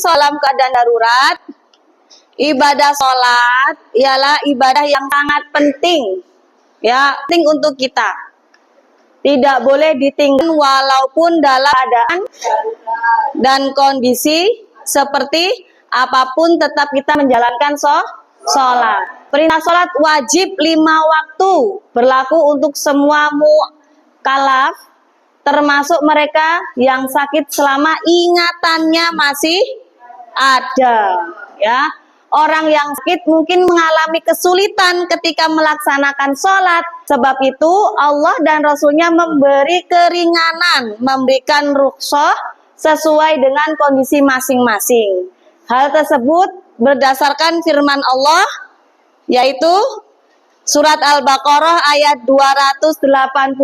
dalam keadaan darurat, ibadah sholat ialah ibadah yang sangat penting, ya, penting untuk kita. Tidak boleh ditinggalkan walaupun dalam keadaan dan kondisi seperti apapun, tetap kita menjalankan sholat. Perintah sholat wajib 5 waktu, berlaku untuk semua mukallaf, termasuk mereka yang sakit selama ingatannya masih ada, ya. Orang yang sakit mungkin mengalami kesulitan ketika melaksanakan sholat. Sebab itu Allah dan Rasulnya memberi keringanan, memberikan rukhsah sesuai dengan kondisi masing-masing. Hal tersebut berdasarkan firman Allah, yaitu surat Al-Baqarah ayat 286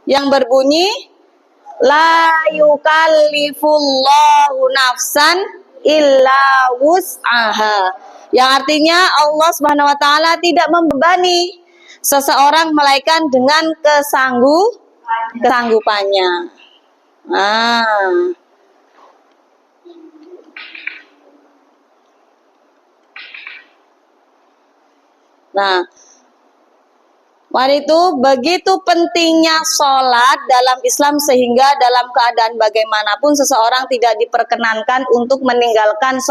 yang berbunyi, la yukallifullahu nafsan illa wus'aha, yang artinya Allah Subhanahu wa taala tidak membebani seseorang melainkan dengan kesanggupannya. Nah, itu begitu pentingnya sholat dalam Islam, sehingga dalam keadaan bagaimanapun seseorang tidak diperkenankan untuk meninggalkan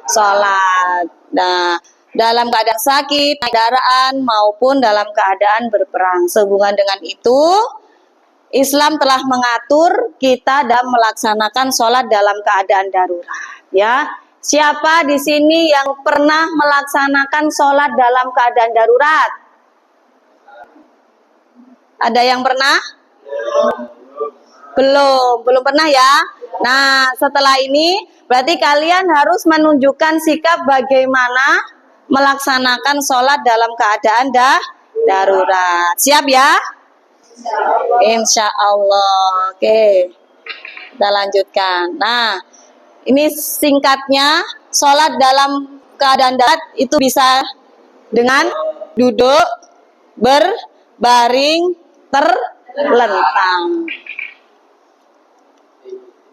sholat. Nah, dalam keadaan sakit, kendaraan, maupun dalam keadaan berperang. Sehubungan dengan itu, Islam telah mengatur kita dalam melaksanakan sholat dalam keadaan darurat. Ya, siapa di sini yang pernah melaksanakan sholat dalam keadaan darurat? Ada yang pernah? Belum pernah ya. Nah, setelah ini berarti kalian harus menunjukkan sikap bagaimana melaksanakan sholat dalam keadaan darurat. Siap ya? Insya Allah. Oke, kita lanjutkan. Nah, ini singkatnya, sholat dalam keadaan darurat itu bisa dengan duduk, berbaring, terlentang.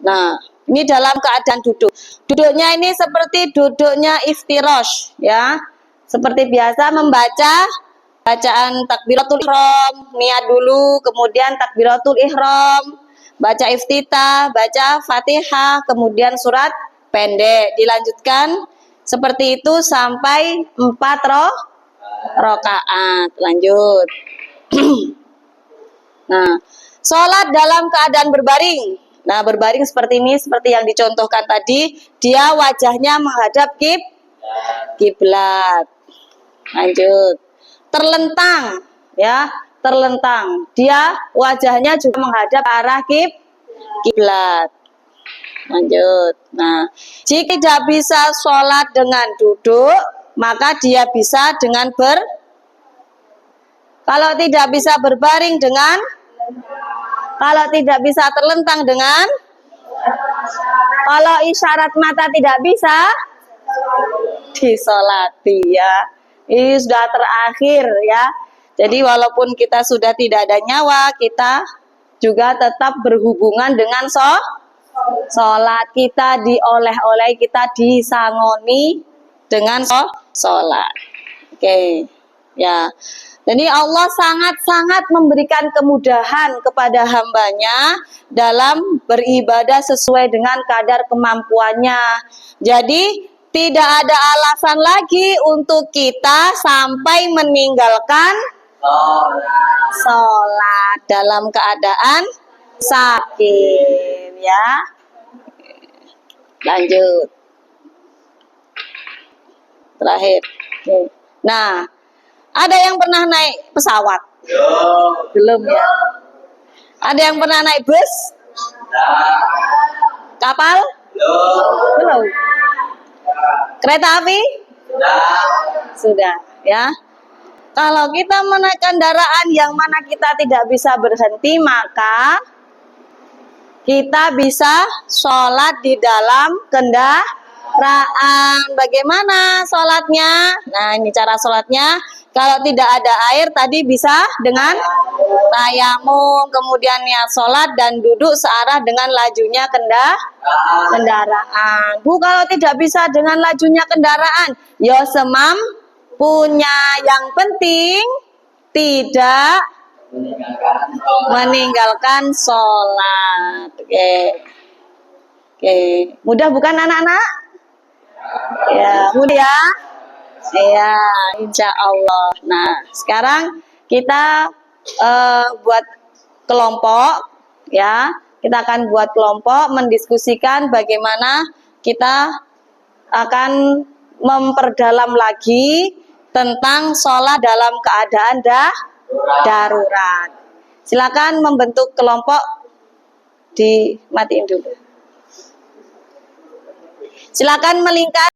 Nah, ini dalam keadaan duduk. Duduknya ini seperti duduknya iftirash, ya. Seperti biasa membaca bacaan takbiratul ihram, niat dulu, kemudian takbiratul ihram, baca iftitah, baca Fatihah, kemudian surat pendek. Dilanjutkan seperti itu sampai 4 rakaat. Lanjut. Nah, sholat dalam keadaan berbaring. Nah, berbaring seperti ini, seperti yang dicontohkan tadi, dia wajahnya menghadap kiblat. Lanjut. Terlentang, ya, terlentang. Dia wajahnya juga menghadap arah kiblat. Lanjut. Nah, jika tidak bisa sholat dengan duduk, maka dia bisa dengan kalau tidak bisa berbaring dengan, kalau tidak bisa terlentang dengan, kalau isyarat mata tidak bisa disolati, ya. Ini sudah terakhir, ya. Jadi walaupun kita sudah tidak ada nyawa, kita juga tetap berhubungan dengan sholat. Kita dioleh-oleh, kita disangoni dengan sholat. Oke, ya. Jadi Allah sangat-sangat memberikan kemudahan kepada hambanya dalam beribadah sesuai dengan kadar kemampuannya. Jadi tidak ada alasan lagi untuk kita sampai meninggalkan sholat dalam keadaan sakit, ya. Lanjut. Terakhir. Nah, ada yang pernah naik pesawat? Belum ya? Ada yang pernah naik bus? Kapal? Belum. Kereta api? Sudah, ya. Kalau kita menaik kendaraan yang mana kita tidak bisa berhenti, maka kita bisa sholat di dalam Bagaimana sholatnya? Nah, ini cara sholatnya. Kalau tidak ada air tadi bisa dengan tayamum, kemudian niat sholat dan duduk searah dengan lajunya kendaraan. Bu, kalau tidak bisa dengan lajunya kendaraan, ya semampunya. Yang penting tidak meninggalkan sholat. Oke. Oke, mudah bukan anak-anak? Ya, mudah ya. Ya, insya Allah. Nah, sekarang kita buat kelompok, ya. Kita akan buat kelompok mendiskusikan bagaimana kita akan memperdalam lagi tentang sholat dalam keadaan darurat. Silakan membentuk kelompok, dimatiin dulu. Silakan melingkar.